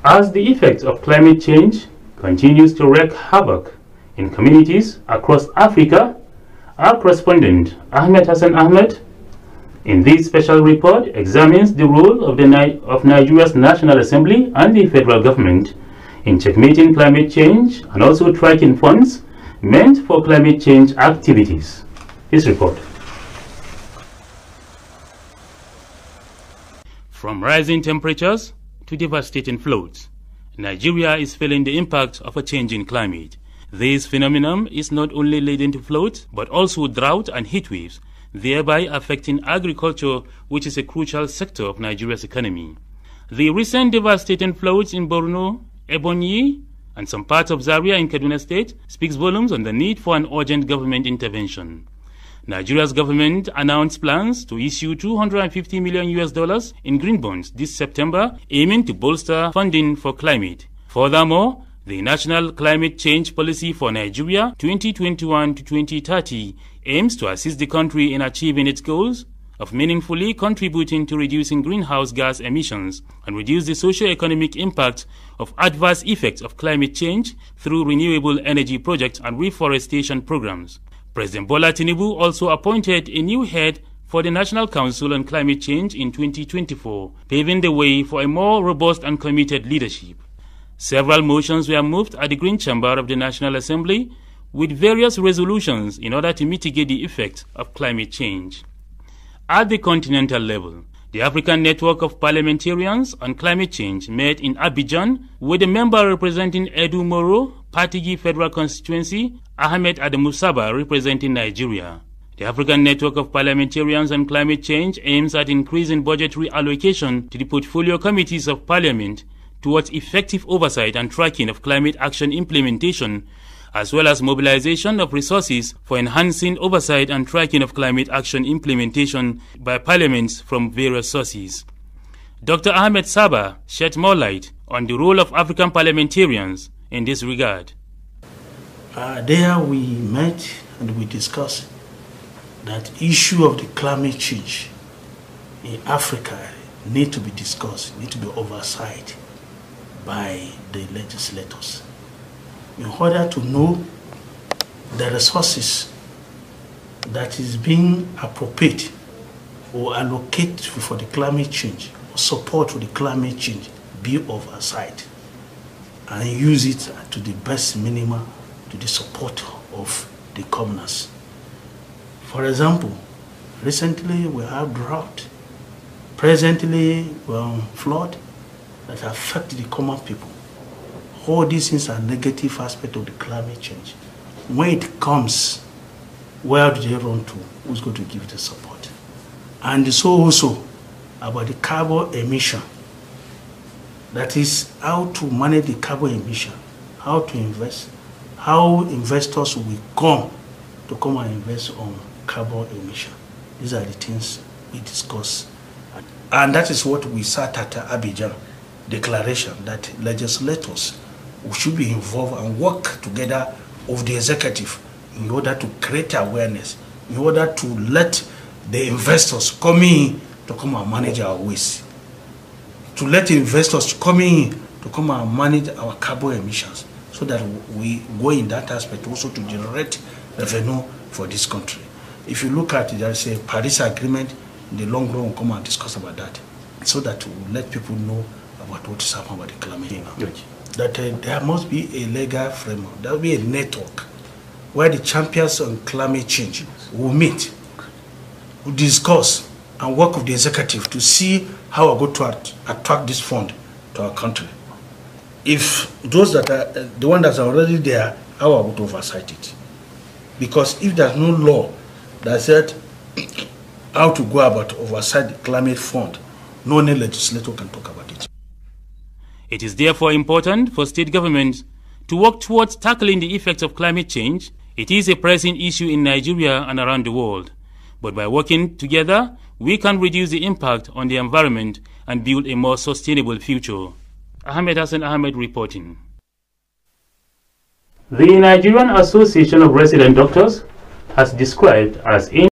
As the effects of climate change continues to wreak havoc in communities across Africa, our correspondent Ahmed in this special report examines the role of Nigeria's National Assembly and the federal government in checkmating climate change and also tracking funds meant for climate change activities. His report. From rising temperatures to devastating floods, Nigeria is feeling the impact of a changing climate. This phenomenon is not only leading to floods but also drought and heat waves, thereby affecting agriculture, which is a crucial sector of Nigeria's economy. The recent devastating floods in Borno, Ebonyi, and some parts of Zaria in Kaduna State speaks volumes on the need for an urgent government intervention. Nigeria's government announced plans to issue $250 million in green bonds this September, aiming to bolster funding for climate. Furthermore, the National Climate Change Policy for Nigeria 2021 to 2030 aims to assist the country in achieving its goals of meaningfully contributing to reducing greenhouse gas emissions and reduce the socio-economic impact of adverse effects of climate change through renewable energy projects and reforestation programs. President Bola Tinubu also appointed a new head for the National Council on Climate Change in 2024, paving the way for a more robust and committed leadership. Several motions were moved at the Green Chamber of the National Assembly with various resolutions in order to mitigate the effects of climate change. At the continental level, the African Network of Parliamentarians on Climate Change met in Abidjan with a member representing Edu Moro, Patigi Federal Constituency, Ahmed Adamusaba representing Nigeria. The African Network of Parliamentarians on Climate Change aims at increasing budgetary allocation to the portfolio committees of Parliament towards effective oversight and tracking of climate action implementation, as well as mobilization of resources for enhancing oversight and tracking of climate action implementation by parliaments from various sources. Dr. Ahmed Saba shed more light on the role of African parliamentarians in this regard. There we met and we discussed that issue of the climate change in Africa need to be discussed, need to be oversight by the legislators in order to know the resources that is being appropriate or allocated for the climate change or support for the climate change be oversight and use it to the best minimum to the support of the commoners. For example, recently we have drought, presently flood that affect the common people. All these things are negative aspects of the climate change. When it comes, where do they run to? Who's going to give the support? And so also about the carbon emission. That is how to manage the carbon emission, how to invest, how investors will come and invest on carbon emission. These are the things we discuss. And that is what we sat at Abidjan declaration, that legislators should be involved and work together with the executive in order to create awareness, in order to let the investors come in to come and manage our waste, to let investors come in to come and manage our carbon emissions, so that we go in that aspect also to generate revenue for this country. If you look at it, there is a Paris Agreement. In the long run, we'll come and discuss about that, so that we let people know about what is happening about the climate change. That there must be a legal framework, there will be a network where the champions on climate change will meet, will discuss and work with the executive to see how we're going to attract this fund to our country. If those that are the ones that are already there, how are we going to oversight it? Because if there's no law that said how to go about oversight the climate fund, no any legislator can talk about it. It is therefore important for state governments to work towards tackling the effects of climate change. It is a pressing issue in Nigeria and around the world. But by working together, we can reduce the impact on the environment and build a more sustainable future. Ahmed reporting. The Nigerian Association of Resident Doctors has described as